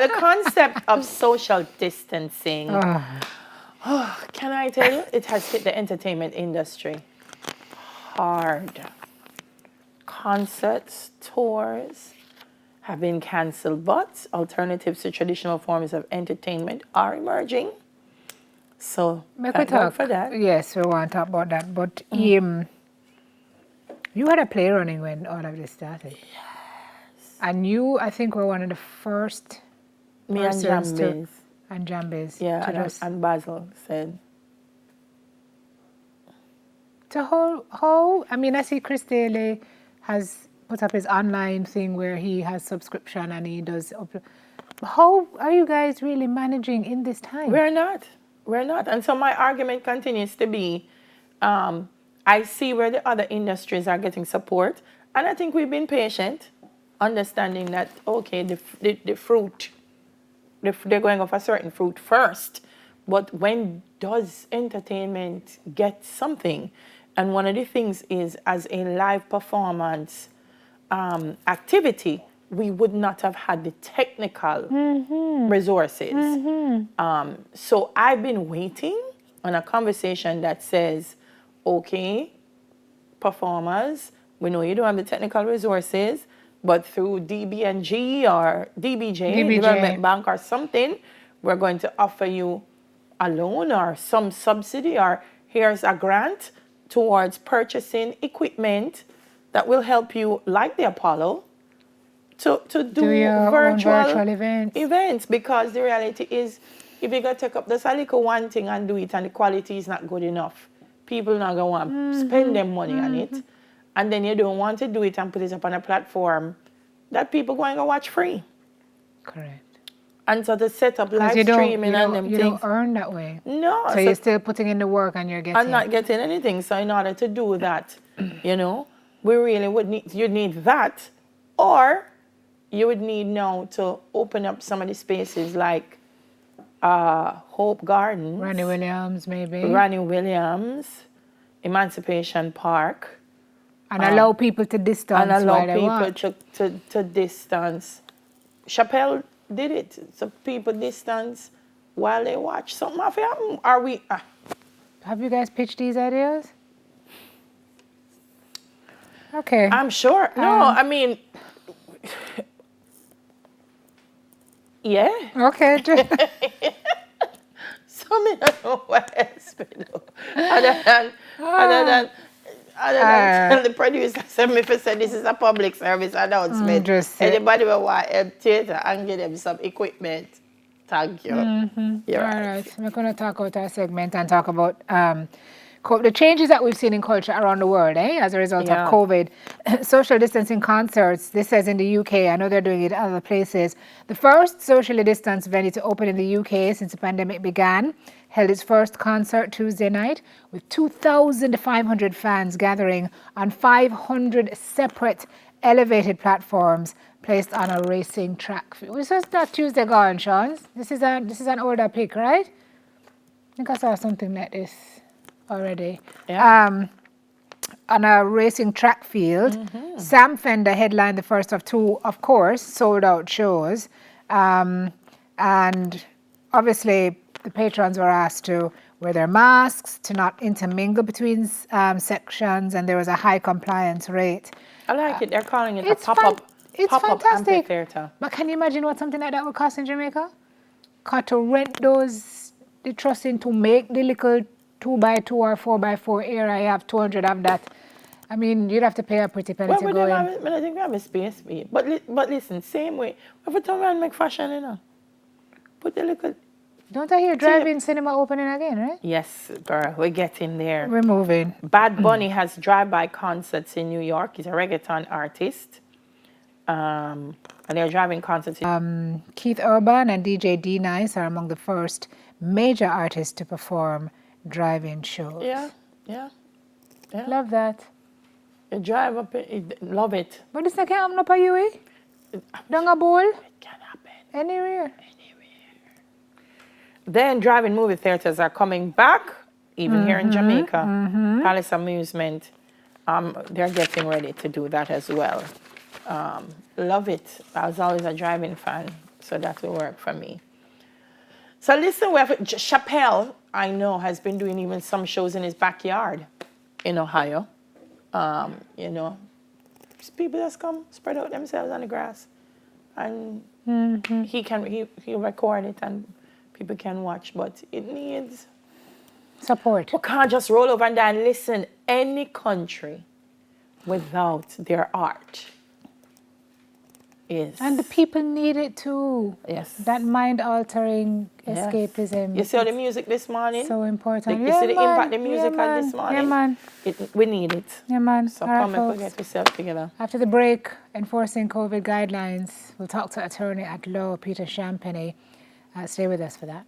the concept of social distancing, can I tell you, it has hit the entertainment industry hard. Concerts, tours have been cancelled, but alternatives to traditional forms of entertainment are emerging. So, thank God for that. Yes, we want to talk about that. But you had a play running when all of this started. Yes. And you, I think, were one of the first Me and persons Jambiz. And Jambiz. Yeah, and Basil said. So how, I mean, I see Chris Daly has put up his online thing where he has subscription and he does. How are you guys really managing in this time? We're not. And so my argument continues to be, I see where the other industries are getting support. And I think we've been patient, understanding that, okay, the fruit, they're going off a certain fruit first. But when does entertainment get something? And one of the things is, as a live performance activity, we would not have had the technical resources. So I've been waiting on a conversation that says, okay, performers, we know you don't have the technical resources, but through DB&G or DBJ, Development Bank or something, we're going to offer you a loan or some subsidy, or here's a grant towards purchasing equipment that will help you, like the Apollo, to do virtual events. Because the reality is, if you go take up this a little one thing and do it and the quality is not good enough, people not going to want to spend their money on it. And then you don't want to do it and put it up on a platform that people going to watch free. Correct. And so to set up live streaming and them things. You don't earn that way. No. So you're still putting in the work and you're getting... I'm not getting anything. So in order to do that, we really would need... You need that. Or you would need now to open up some of the spaces like Hope Gardens. Ranny Williams, maybe. Ranny Williams. Emancipation Park. And allow people to distance. And allow people to distance. Chappelle did it. So people distance while they watch. Something happen. Are we... Have you guys pitched these ideas? Okay. I'm sure. No, I mean... Yeah. Okay. So me don't know what else to do. Other than tell the producer, send me for say this is a public service announcement. Anybody will want help theater and give them some equipment. Thank you. You're All right. We're going to talk about our segment and talk about the changes that we've seen in culture around the world, as a result of COVID. Social distancing concerts, this says in the UK, I know they're doing it other places. The first socially distanced venue to open in the UK since the pandemic began held its first concert Tuesday night with 2,500 fans gathering on 500 separate elevated platforms placed on a racing track. This was not Tuesday gone, Sean. This is an older pic, right? I think I saw something like this already. Yeah. On a racing track field. Sam Fender headlined the first of two, of course, sold-out shows. And obviously, the patrons were asked to wear their masks, to not intermingle between sections, and there was a high compliance rate. I like it. They're calling it a pop-up amphitheater. But can you imagine what something like that would cost in Jamaica? Got to rent those, the trusting to make the little 2x2 or 4x4 area. You have 200 of that. I mean, you'd have to pay a pretty penny to go in. I think we have a space for it. But listen, same way. If we turn around and make fashion, put the little... Don't I hear drive-in cinema opening again, right? Yes, girl, we're getting there. We're moving. Bad Bunny has drive-by concerts in New York. He's a reggaeton artist. And they're driving concerts. Keith Urban and DJ D-Nice are among the first major artists to perform drive-in shows. Yeah. Love that. You drive up, love it. But this not can happen up a you, Down a bowl? It can happen. Anywhere. Then drive-in movie theaters are coming back, even here in Jamaica. Palace Amusement, they're getting ready to do that as well. Love it. I was always a drive-in fan. So that will work for me. So listen, we have Chappelle, I know, has been doing even some shows in his backyard in Ohio. You know, just people just come spread out themselves on the grass, and he'll record it and people can watch. But it needs support. We can't just roll over and down. Listen, any country without their art is. And the people need it too. Yes. That mind-altering escapism. You see the music this morning? So important. You see the impact the music had this morning? Yeah, man. We need it. Yeah, man. So all come right, and get yourself together. After the break, enforcing COVID guidelines, we'll talk to attorney at law Peter Champagny. Stay with us for that.